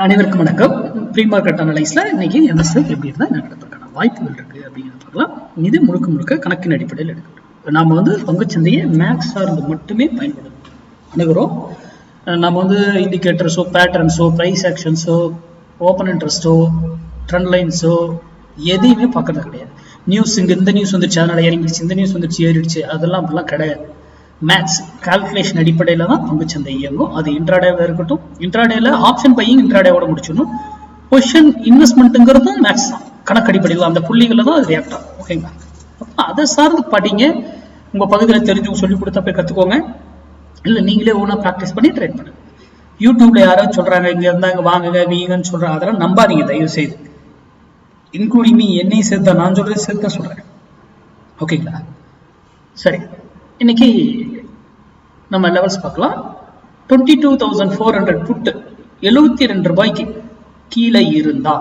அனைவருக்கும் வணக்கம். Pre market அனலைஸ்ல இன்னைக்கு என்எஸ்ஐ எப்படி இருந்தால் நடக்கிறதுக்கான வாய்ப்புகள் இருக்கு அப்படின்னு பார்க்கலாம். இது முழுக்க கணக்கின் அடிப்படையில் எடுக்கிறோம். நாம பங்குச்சந்தையை மேக்ஸ் சார்ந்து மட்டுமே அணுகிறோம். நம்ம இண்டிகேட்டர்ஸோ, பேட்டர்ன்ஸோ, பிரைஸ் ஆக்ஷன்ஸோ, ஓப்பன் இன்ட்ரெஸ்டோ, ட்ரெண்ட் லைன்ஸோ எதையுமே பார்க்கறது கிடையாது. நியூஸ் இந்த நியூஸ் வந்துச்சு, அதனால இறங்கிடுச்சு, இந்த நியூஸ் வந்துச்சு ஏறிடுச்சு, அதெல்லாம் அப்படிலாம் கிடையாது. மேக்ஸ் கால்குலேஷன் அடிப்படையில தான் பங்குச்சந்தை இயங்கும். அது இன்ட்ராடேவா இருக்கட்டும், இன்ட்ராடேல ஆப்ஷன் பையிங் இன்ட்ராடேவோட முடிச்சிடணும். பொசிஷன் இன்வெஸ்ட்மெண்ட்டுங்கிறதும் மேக்ஸ் தான், கணக்கு அடிப்படையில் அந்த புள்ளிகளை தான் அது ரியாக்ட் ஆகும். ஓகேங்களா? அப்போ அதை சார்ந்து படிங்க. உங்க பகுதியில் தெரிஞ்சவங்க சொல்லி கொடுத்தா போய் கத்துக்கோங்க, இல்லை நீங்களே ஒன்றா ப்ராக்டிஸ் பண்ணி ட்ரைன் பண்ணுங்க. யூடியூப்ல யாராவது சொல்றாங்க இங்க இருந்தாங்க வாங்குங்க வீங்கன்னு சொல்றாங்க, அதெல்லாம் நம்பாதீங்க தயவு செய்து. இன்க்ளூடிங் மீ, என்னையும் சேர்த்தா, நான் சொல்றது சேர்த்தா சொல்றேன். ஓகேங்களா? சரி, இன்னைக்கு நம்ம லெவல்ஸ் பார்க்கலாம். 22,400 புட்டு 72 ரூபாய்க்கு கீழே இருந்தா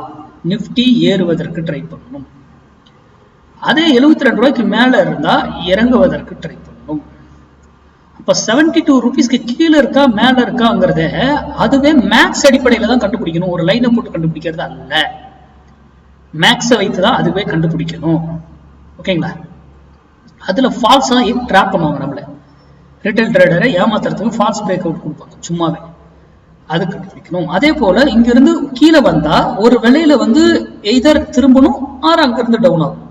நிப்டி ஏறுவதற்கு ட்ரை பண்ணணும். அதே 72 ரூபாய்க்கு மேல இருந்தா இறங்குவதற்கு ட்ரை பண்ணணும். அப்ப 72 ருபீஸ்க்கு கீழே இருக்கா மேல இருக்காங்கிறத அதுவே மேக்ஸ் அடிப்படையில தான் கண்டுபிடிக்கணும். ஒரு லைனை போட்டு கண்டுபிடிக்கிறது அல்ல, மேக்ஸை வைத்துதான் அதுவே கண்டுபிடிக்கணும். ஓகேங்களா? அதுல ஃபால்ஸா ட்ராப் பண்ணுவாங்க நம்மள. ரிட்டைல் ட்ரேடரை ஏமாத்துறதுக்கு ஃபால்ஸ் பிரேக் அவுட் கொடுப்பாங்க சும்மாவே, அது கண்டுபிடிக்கணும். அதே போல இங்க இருந்து கீழே வந்தா ஒரு விலையில எய்தர் திரும்பணும் ஆர் அங்க இருந்து டவுன் ஆகும்.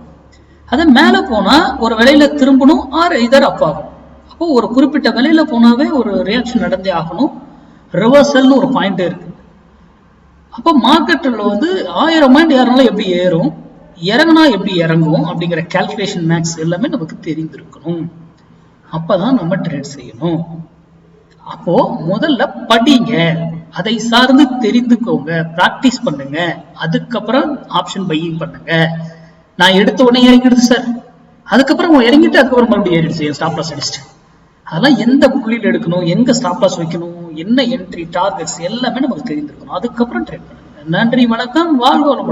அதே மேல போனா ஒரு விலையில திரும்பணும் ஆர் எய்தர் அப் ஆகும். அப்போ ஒரு குறிப்பிட்ட விலையில போனாவே ஒரு ரியாக்ஷன் நடந்தே ஆகணும். ரிவர்சல்னு ஒரு பாயிண்ட் இருக்கு. அப்போ மார்க்கெட்ல 1000 பாயிண்ட் ஏறினாலும் எப்படி ஏறும், இறங்கினா எப்படி இறங்கும் அப்படிங்கிற கால்குலேஷன் மேக்ஸ் எல்லாமே நமக்கு தெரிந்திருக்கணும். அப்பதான் நம்ம ட்ரேட் செய்யணும். அப்போ முதல்ல படிங்க, அதை சார்ந்து தெரிந்துக்கோங்க, பிராக்டிஸ் பண்ணுங்க. அதுக்கப்புறம் ஆப்ஷன் பையிங் பண்ணுங்க. நான் எடுத்த உடனே இறங்கிடுது சார், அதுக்கப்புறம் இறங்கிட்டு அதுக்கப்புறம் மறுபடியும் ஏறிடுச்சு, ஸ்டாப் லாஸ் அடிச்சுட்டு, அதெல்லாம் எந்த புள்ளியில் எடுக்கணும், எங்க ஸ்டாப் லாஸ் வைக்கணும், என்ன என்ட்ரி டார்கெட்ஸ் எல்லாமே நமக்கு தெரிந்திருக்கணும். அதுக்கப்புறம் ட்ரேட் பண்ணுங்க. நன்றி, வணக்கம், வாழ்க வளமுடன்.